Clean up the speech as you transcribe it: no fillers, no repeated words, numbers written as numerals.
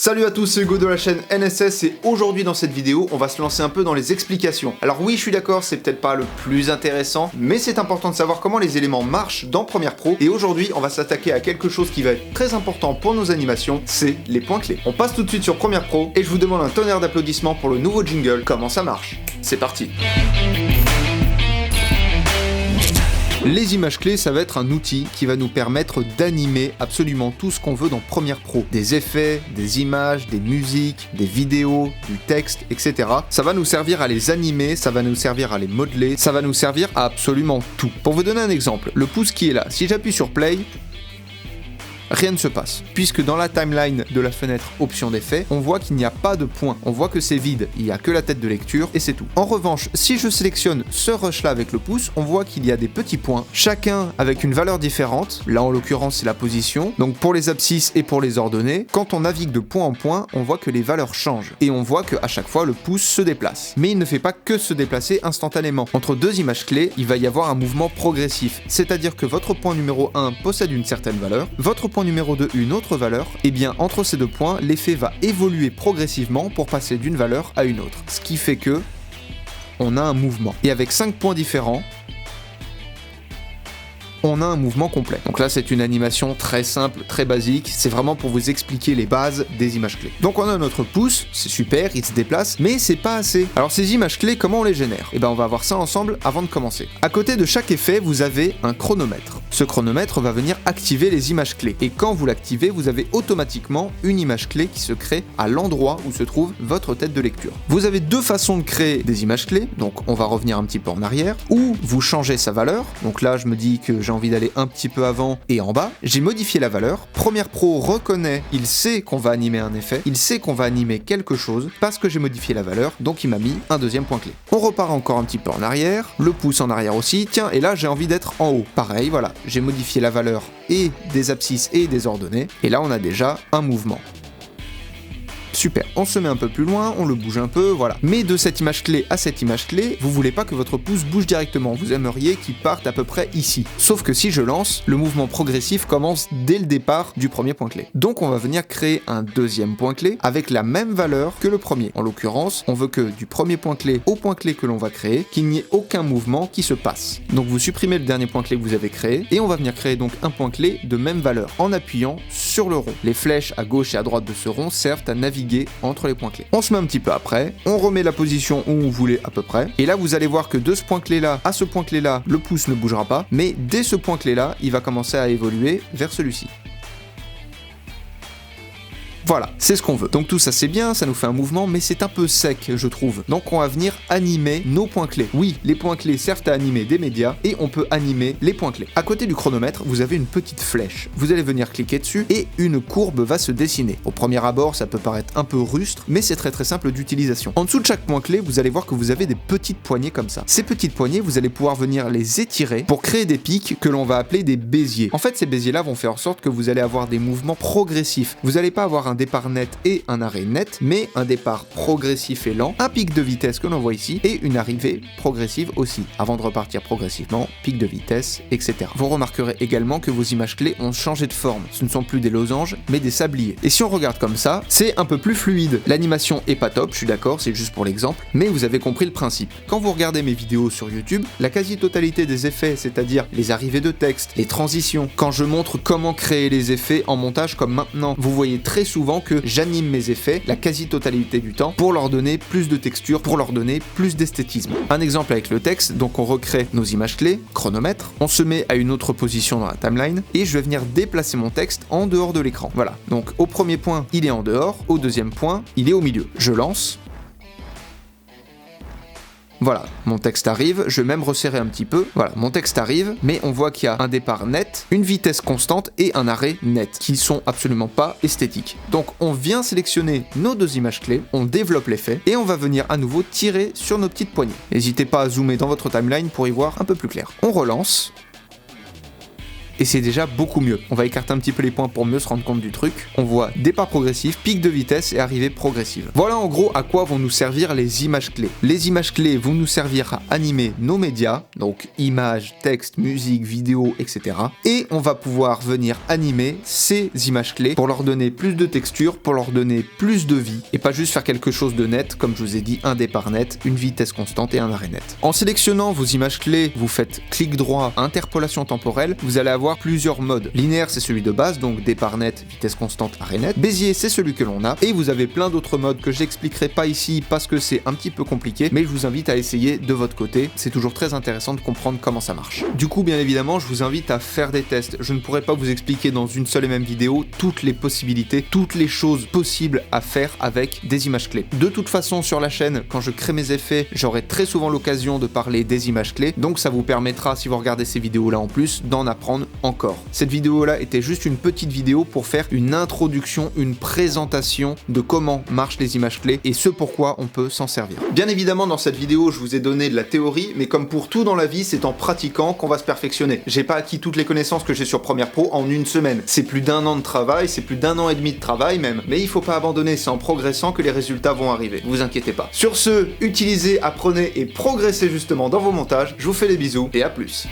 Salut à tous, c'est Hugo de la chaîne NSS et aujourd'hui dans cette vidéo, on va se lancer un peu dans les explications. Alors oui, je suis d'accord, c'est peut-être pas le plus intéressant, mais c'est important de savoir comment les éléments marchent dans Premiere Pro et aujourd'hui, on va s'attaquer à quelque chose qui va être très important pour nos animations, c'est les points clés. On passe tout de suite sur Premiere Pro et je vous demande un tonnerre d'applaudissements pour le nouveau jingle, comment ça marche. C'est parti. Les images clés, ça va être un outil qui va nous permettre d'animer absolument tout ce qu'on veut dans Premiere Pro. Des effets, des images, des musiques, des vidéos, du texte, etc. Ça va nous servir à les animer, ça va nous servir à les modeler, ça va nous servir à absolument tout. Pour vous donner un exemple, le pouce qui est là, si j'appuie sur Play, rien ne se passe, puisque dans la timeline de la fenêtre option d'effet, on voit qu'il n'y a pas de point, on voit que c'est vide, il n'y a que la tête de lecture et c'est tout. En revanche, si je sélectionne ce rush là avec le pouce, on voit qu'il y a des petits points, chacun avec une valeur différente, là en l'occurrence c'est la position, donc pour les abscisses et pour les ordonnées, quand on navigue de point en point, on voit que les valeurs changent, et on voit qu'à chaque fois le pouce se déplace. Mais il ne fait pas que se déplacer instantanément. Entre deux images clés, il va y avoir un mouvement progressif, c'est-à-dire que votre point numéro 1 possède une certaine valeur, votre point numéro 2 une autre valeur, et bien entre ces deux points, l'effet va évoluer progressivement pour passer d'une valeur à une autre. Ce qui fait que on a un mouvement. Et avec 5 points différents, on a un mouvement complet. Donc là, c'est une animation très simple, très basique. C'est vraiment pour vous expliquer les bases des images clés. Donc on a notre pouce, c'est super, il se déplace, mais c'est pas assez. Alors ces images clés, comment on les génère ? Eh ben on va voir ça ensemble avant de commencer. À côté de chaque effet, vous avez un chronomètre. Ce chronomètre va venir activer les images clés. Et quand vous l'activez, vous avez automatiquement une image clé qui se crée à l'endroit où se trouve votre tête de lecture. Vous avez deux façons de créer des images clés. Donc on va revenir un petit peu en arrière. Ou vous changez sa valeur. Donc là, je me dis que j'ai envie d'aller un petit peu avant et en bas. J'ai modifié la valeur. Premiere Pro reconnaît, il sait qu'on va animer un effet. Il sait qu'on va animer quelque chose parce que j'ai modifié la valeur. Donc il m'a mis un deuxième point clé. On repart encore un petit peu en arrière. Le pouce en arrière aussi. Tiens, et là, j'ai envie d'être en haut. Pareil, voilà. J'ai modifié la valeur et des abscisses et des ordonnées, et là on a déjà un mouvement. Super, on se met un peu plus loin, on le bouge un peu, voilà. Mais de cette image clé à cette image clé, vous voulez pas que votre pouce bouge directement, vous aimeriez qu'il parte à peu près ici. Sauf que si je lance, le mouvement progressif commence dès le départ du premier point clé. Donc on va venir créer un deuxième point clé avec la même valeur que le premier. En l'occurrence, on veut que du premier point clé au point clé que l'on va créer, qu'il n'y ait aucun mouvement qui se passe. Donc vous supprimez le dernier point clé que vous avez créé, et on va venir créer donc un point clé de même valeur, en appuyant sur le rond. Les flèches à gauche et à droite de ce rond servent à naviguer entre les points clés. On se met un petit peu après, on remet la position où on voulait à peu près, et là vous allez voir que de ce point clé là à ce point clé là, le pouce ne bougera pas, mais dès ce point clé là, il va commencer à évoluer vers celui-ci. Voilà, c'est ce qu'on veut. Donc tout ça c'est bien, ça nous fait un mouvement, mais c'est un peu sec, je trouve. Donc on va venir animer nos points clés. Oui, les points clés servent à animer des médias, et on peut animer les points clés. À côté du chronomètre, vous avez une petite flèche. Vous allez venir cliquer dessus, et une courbe va se dessiner. Au premier abord, ça peut paraître un peu rustre, mais c'est très simple d'utilisation. En dessous de chaque point clé, vous allez voir que vous avez des petites poignées comme ça. Ces petites poignées, vous allez pouvoir venir les étirer pour créer des pics que l'on va appeler des béziers. En fait, ces béziers-là vont faire en sorte que vous allez avoir des mouvements progressifs. Vous n'allez pas avoir un départ net et un arrêt net, mais un départ progressif et lent, un pic de vitesse que l'on voit ici, et une arrivée progressive aussi, avant de repartir progressivement, pic de vitesse, etc. Vous remarquerez également que vos images clés ont changé de forme. Ce ne sont plus des losanges, mais des sabliers. Et si on regarde comme ça, c'est un peu plus fluide. L'animation est pas top, je suis d'accord, c'est juste pour l'exemple, mais vous avez compris le principe. Quand vous regardez mes vidéos sur YouTube, la quasi-totalité des effets, c'est-à-dire les arrivées de texte, les transitions, quand je montre comment créer les effets en montage comme maintenant, vous voyez très souvent que j'anime mes effets la quasi-totalité du temps pour leur donner plus de texture, pour leur donner plus d'esthétisme. Un exemple avec le texte, donc on recrée nos images clés, chronomètre, on se met à une autre position dans la timeline, et je vais venir déplacer mon texte en dehors de l'écran. Voilà, donc au premier point, il est en dehors, au deuxième point, il est au milieu. Je lance. Voilà, mon texte arrive, je vais même resserrer un petit peu. Voilà, mon texte arrive, mais on voit qu'il y a un départ net, une vitesse constante et un arrêt net, qui sont absolument pas esthétiques. Donc on vient sélectionner nos deux images clés, on développe l'effet, et on va venir à nouveau tirer sur nos petites poignées. N'hésitez pas à zoomer dans votre timeline pour y voir un peu plus clair. On relance. et c'est déjà beaucoup mieux. On va écarter un petit peu les points pour mieux se rendre compte du truc. On voit départ progressif, pic de vitesse et arrivée progressive. Voilà en gros à quoi vont nous servir les images clés. Les images clés vont nous servir à animer nos médias, donc images, texte, musique, vidéo, etc. Et on va pouvoir venir animer ces images clés pour leur donner plus de texture, pour leur donner plus de vie, et pas juste faire quelque chose de net, comme je vous ai dit, un départ net, une vitesse constante et un arrêt net. En sélectionnant vos images clés, vous faites clic droit, interpolation temporelle, vous allez avoir plusieurs modes. Linéaire, c'est celui de base, donc départ net, vitesse constante, arrêt net. Bézier, c'est celui que l'on a, et vous avez plein d'autres modes que j'expliquerai pas ici parce que c'est un petit peu compliqué, mais je vous invite à essayer de votre côté. C'est toujours très intéressant de comprendre comment ça marche. Du coup, bien évidemment, je vous invite à faire des tests. Je ne pourrai pas vous expliquer dans une seule et même vidéo toutes les possibilités, toutes les choses possibles à faire avec des images clés. De toute façon, sur la chaîne, quand je crée mes effets, j'aurai très souvent l'occasion de parler des images clés, donc ça vous permettra, si vous regardez ces vidéos-là en plus, d'en apprendre encore. Cette vidéo-là était juste une petite vidéo pour faire une introduction, une présentation de comment marchent les images clés et ce pourquoi on peut s'en servir. Bien évidemment, dans cette vidéo, je vous ai donné de la théorie, mais comme pour tout dans la vie, c'est en pratiquant qu'on va se perfectionner. J'ai pas acquis toutes les connaissances que j'ai sur Premiere Pro en une semaine. C'est plus d'1 an de travail, c'est plus d'1 an et demi de travail même. Mais il faut pas abandonner, c'est en progressant que les résultats vont arriver. Vous inquiétez pas. Sur ce, utilisez, apprenez et progressez justement dans vos montages. Je vous fais des bisous et à plus.